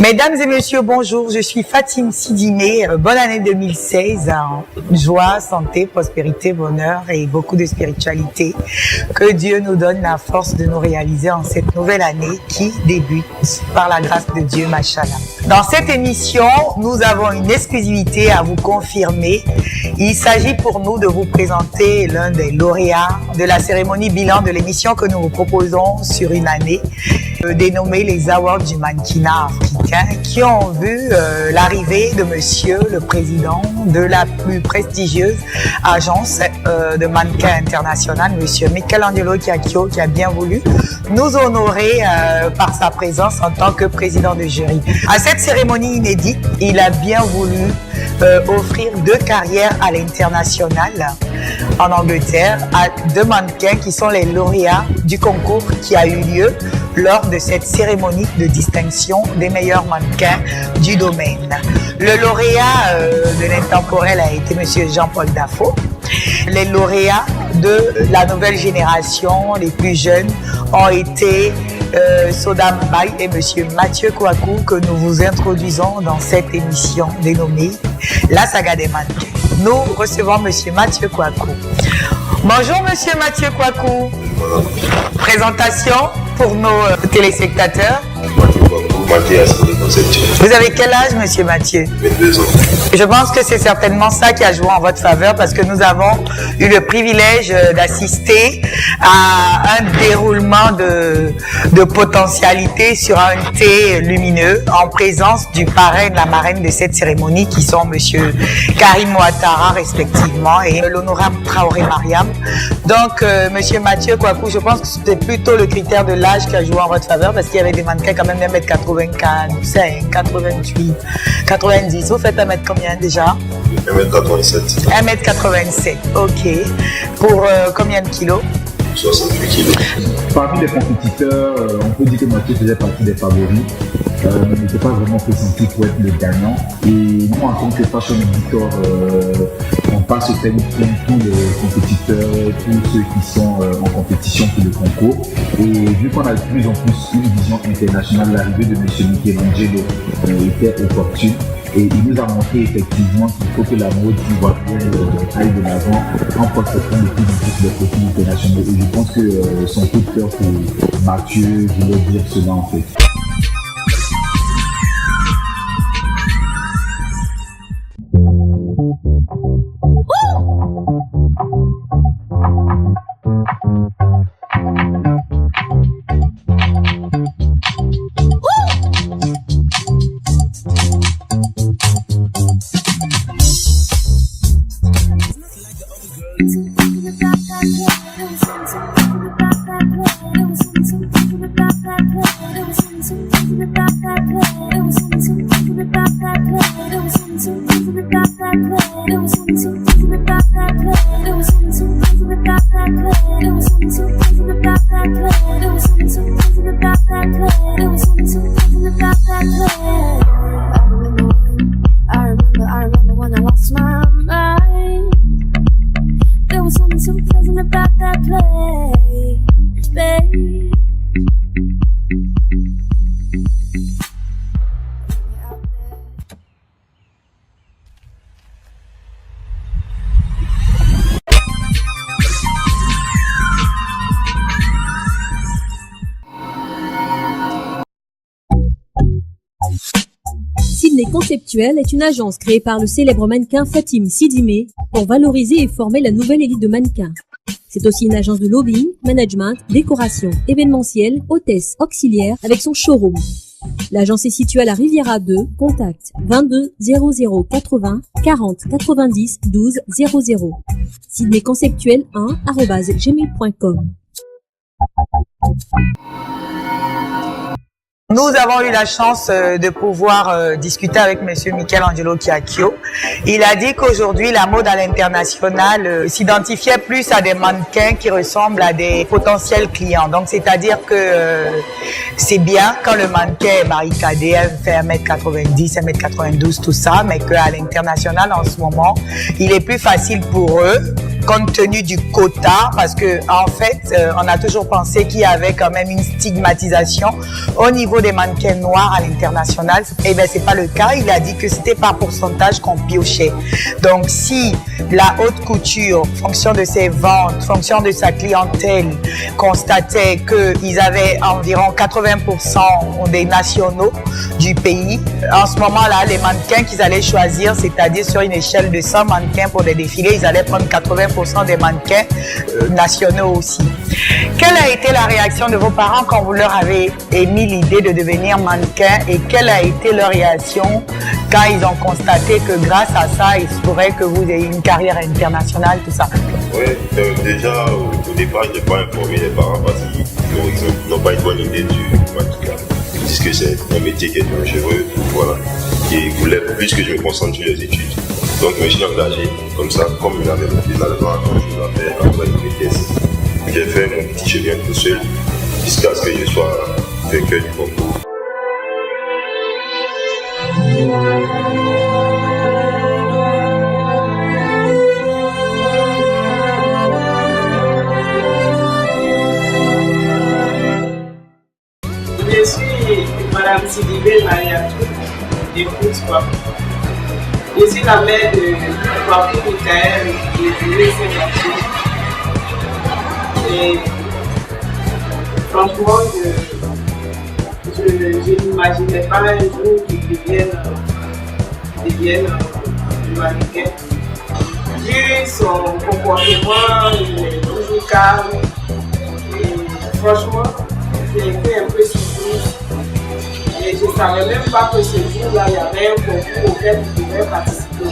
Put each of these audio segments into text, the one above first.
Mesdames et messieurs, bonjour, je suis Fatim Sidimé, bonne année 2016, joie, santé, prospérité, bonheur et beaucoup de spiritualité. Que Dieu nous donne la force de nous réaliser en cette nouvelle année qui débute par la grâce de Dieu, machallah. Dans cette émission, nous avons une exclusivité à vous confirmer. Il s'agit pour nous de vous présenter l'un des lauréats de la cérémonie bilan de l'émission que nous vous proposons sur une année, dénommée les Awards du mannequinat africain, qui ont vu l'arrivée de monsieur le président de la plus prestigieuse agence de mannequins internationale, monsieur Michelangelo Kiakio, qui a bien voulu nous honorer par sa présence en tant que président de jury. À cette cérémonie inédite, il a bien voulu offrir 2 carrières à l'international en Angleterre à 2 mannequins qui sont les lauréats du concours qui a eu lieu lors de cette cérémonie de distinction des meilleurs mannequins du domaine. Le lauréat de l'intemporel a été monsieur Jean-Paul Dafo. Les lauréats de la nouvelle génération, les plus jeunes, ont été Soda Mbaye et monsieur Mathieu Kouakou, que nous vous introduisons dans cette émission dénommée La Saga des mannequins. Nous recevons monsieur Mathieu Kouakou. Bonjour monsieur Mathieu Kouakou. Présentation pour nos téléspectateurs. Vous avez quel âge, monsieur Mathieu? 22 ans. Je pense que c'est certainement ça qui a joué en votre faveur, parce que nous avons eu le privilège d'assister à un déroulement de potentialité sur un thé lumineux en présence du parrain et de la marraine de cette cérémonie, qui sont monsieur Karim Ouattara respectivement et l'honorable Traoré Mariam. Donc monsieur Mathieu Kouakou, je pense que c'était plutôt le critère de l'âge qui a joué en votre faveur, parce qu'il y avait des mannequins quand même d'1m85, 88, 90. Vous faites 1m combien déjà? 1m87. 1m87, ok. Pour combien de kilos? 68 kilos. Parmi les compétiteurs, on peut dire que Mathieu faisait partie des favoris. Il n'était pas vraiment pressenti pour être le gagnant. Et nous, en tant que fashion editor, on passe au thème tous les compétiteurs, tous ceux qui sont en compétition pour le concours. Et vu qu'on a de plus en plus une vision internationale, l'arrivée de M. Michelangelo était opportune. Et il nous a montré effectivement qu'il faut que la mode ivoirienne aille de l'avant en prospectant de plus en plus les profils internationaux. Et je pense que son coup de cœur pour Mathieu voulait dire cela en fait. Sydney Conceptuel est une agence créée par le célèbre mannequin Fatim Sidimé pour valoriser et former la nouvelle élite de mannequins. C'est aussi une agence de lobbying, management, décoration, événementiel, hôtesse, auxiliaire avec son showroom. L'agence est située à la Riviera 2, contact 22 00 80 40 90 12 00. Sydney Conceptuel 1@gmail.com. Nous avons eu la chance de pouvoir discuter avec monsieur Michelangelo Kiakio. Il a dit qu'aujourd'hui, la mode à l'international s'identifiait plus à des mannequins qui ressemblent à des potentiels clients. Donc, c'est-à-dire que c'est bien quand le mannequin est barricadé, fait 1m90, 1m92, tout ça, mais qu'à l'international, en ce moment, il est plus facile pour eux compte tenu du quota, parce que en fait, on a toujours pensé qu'il y avait quand même une stigmatisation au niveau des mannequins noirs à l'international. Eh bien, c'est pas le cas. Il a dit que c'était par pourcentage qu'on piochait. Donc, si la haute couture, fonction de ses ventes, fonction de sa clientèle, constatait qu'ils avaient environ 80% des nationaux du pays, en ce moment-là, les mannequins qu'ils allaient choisir, c'est-à-dire sur une échelle de 100 mannequins pour des défilés, ils allaient prendre 80% des mannequins nationaux aussi. Quelle a été la réaction de vos parents quand vous leur avez émis l'idée de devenir mannequin et quelle a été leur réaction quand ils ont constaté que grâce à ça, il se pourrait que vous ayez une carrière internationale, tout ça? Oui, déjà au départ, je n'ai pas informé les parents parce qu'ils n'ont pas une bonne idée du mannequin. Ils disent que c'est un métier qui est dangereux, voilà. Et ils voulaient plus que je me concentre sur les études. Donc je me suis engagé comme ça, comme il avait finalement à faire après une BTS. J'ai fait mon petit chemin tout seul jusqu'à ce que je sois vainqueur du concours. Je suis Madame Sidibé Mariatou de Poutspa. Je suis la mère de Papou Mikaël et de Saint-Mathieu. Et franchement, je n'imaginais pas un jour qu'ils deviennent mannequin. Vu son comportement, il est toujours calme. Et franchement, j'ai été un peu surprise. Et je ne savais même pas que ce jour-là, il y avait un concours auquel je devais participer.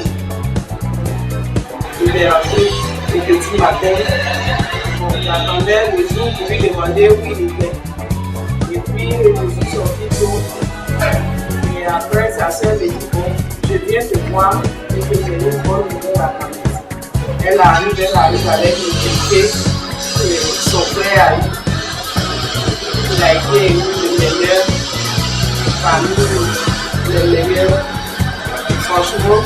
Je l'ai appris le petit matin. Bon, j'attendais le jour pour lui demander où il était. Et puis, je suis sortie tôt. Et après, sa soeur me dit, bon, je viens te voir et que j'ai une bonne nouvelle à t'annoncer. Elle arrive avec le ticket que son frère a eu. Il a été élu le meilleur, parmi les meilleurs. Franchement,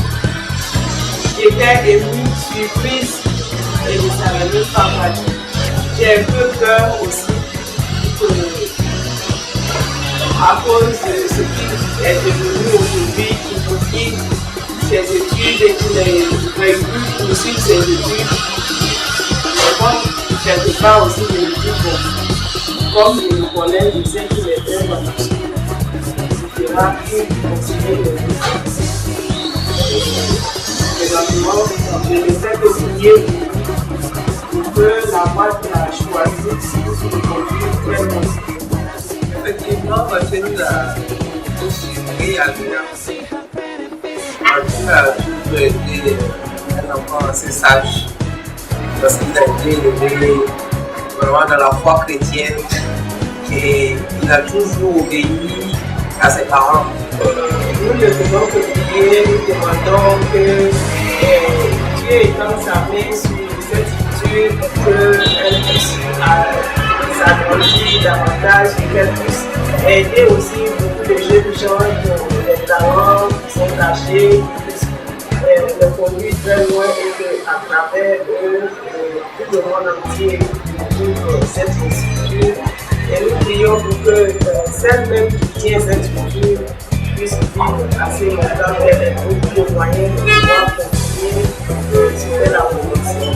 j'étais émue, surprise et je ne savais même pas quoi dire. J'ai un peu peur aussi à cause de ce qui est devenu aujourd'hui, qu'il nous quitte ses études et qu'il ait voulu poursuivre ses études. Mais moi, quelque part aussi, je me dis, bon, comme je le connais, je sais qu'il est très bon. Il fera pour continuer le vie. Présentement, je ne sais que signer pour que la boîte a choisi sur le produit très bon. Effectivement, Mathieu a aussi à l'université. Mathieu a toujours été un enfant assez sage parce qu'il a été élevé vraiment dans la foi chrétienne et il a toujours obéi à ses parents. Nous ne faisons que prier, nous demandons que Dieu étende sa main sur cette culture pour qu'elle puisse s'agrandir davantage et qu'elle puisse aider aussi beaucoup de jeunes gens qui ont des talents, qui sont cachés, qui puissent le conduire très loin et qu'à travers eux, tout le monde entier découvre cette structure. Et nous prions pour que celle même qui tient cette structure puisse vivre assez longtemps et ait beaucoup de moyens de pouvoir continuer sur la promotion.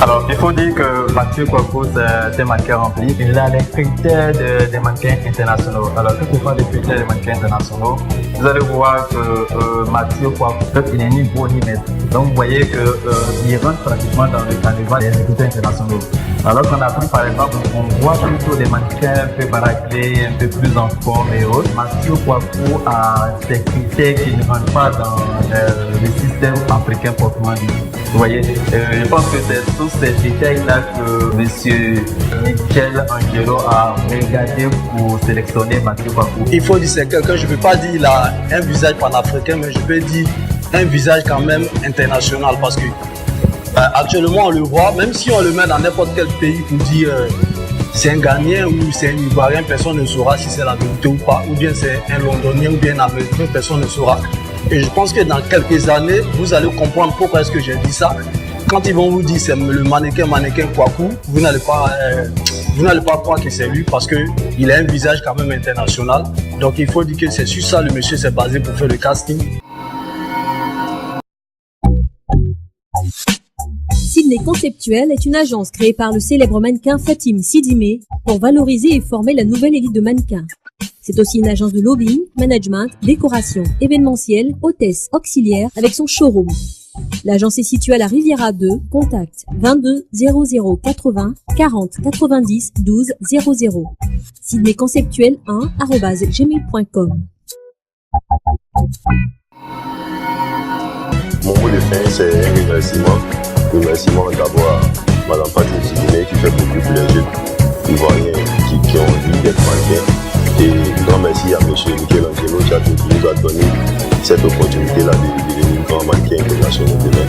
Alors, il faut dire que Mathieu Kouakou, c'est un mannequin rempli. Il a les critères des mannequins internationaux. Alors, quand on parle des critères des mannequins internationaux, vous allez voir que Mathieu Kouakou, il est ni beau ni maître. Donc, vous voyez qu'il rentre pratiquement dans le carnaval des critères internationaux. Alors qu'on a pris, par exemple, on voit plutôt des mannequins un peu baraqués, un peu plus en forme et autres. Mathieu Kouakou a des critères qui ne rentrent pas dans le système africain proprement dit. Vous voyez, je pense que c'est tous ces détails-là que M. Michel Angelo a regardé pour sélectionner Mathieu Kouakou. Il faut dire c'est quelqu'un, je ne peux pas dire qu'il a un visage panafricain, mais je peux dire un visage quand même international parce que actuellement on le voit, même si on le met dans n'importe quel pays pour dire c'est un Ghanéen ou c'est un Ivoirien, personne ne saura si c'est la vérité ou pas, ou bien c'est un Londonien ou bien un Américain, personne ne saura. Et je pense que dans quelques années, vous allez comprendre pourquoi est-ce que j'ai dit ça. quand ils vont vous dire c'est le mannequin Kwaku, vous n'allez pas croire que c'est lui parce qu'il a un visage quand même international. Donc il faut dire que c'est sur ça le monsieur s'est basé pour faire le casting. Sydney Conceptuel est une agence créée par le célèbre mannequin Fatim Sidimé pour valoriser et former la nouvelle élite de mannequins. C'est aussi une agence de lobbying, management, décoration, événementiel, hôtesse, auxiliaire avec son showroom. L'agence est située à la Riviera 2, contact 22 00 80 40 90 12 00. Sydney Conceptuel 1@gmail.com. Mon mot de fin, c'est un remerciement. Remerciement d'abord à Madame Fatim Sidimé qui fait beaucoup pour les jeunes Ivoiriens qui ont envie d'être mannequins. Et un grand merci à M. Michelangelo qui nous a donné cette opportunité-là de devenir grand mannequin international demain.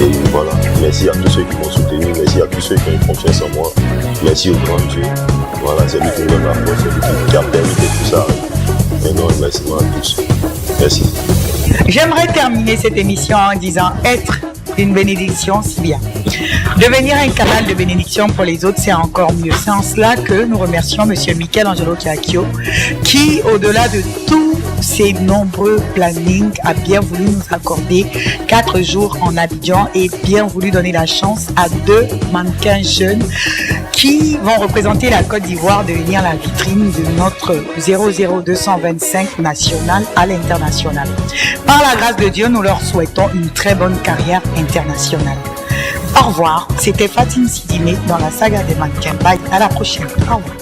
Et voilà, merci à tous ceux qui m'ont soutenu, merci à tous ceux qui ont confiance en moi, merci au grand Dieu. Voilà, c'est lui qui me donne la force, c'est lui qui a permis que tout ça arrive. Un grand remerciement à tous. Merci. J'aimerais terminer cette émission en disant être une bénédiction, si bien. Devenir un canal de bénédiction pour les autres, c'est encore mieux. C'est en cela que nous remercions M. Michelangelo Kiakio, qui, au-delà de tous ses nombreux plannings, a bien voulu nous accorder 4 jours en Abidjan et bien voulu donner la chance à 2 mannequins jeunes qui vont représenter la Côte d'Ivoire, devenir la vitrine de notre 00225 national à l'international. Par la grâce de Dieu, nous leur souhaitons une très bonne carrière internationale. Au revoir, c'était Fatim Sidimé dans la saga des mannequins. Bye, à la prochaine. Au revoir.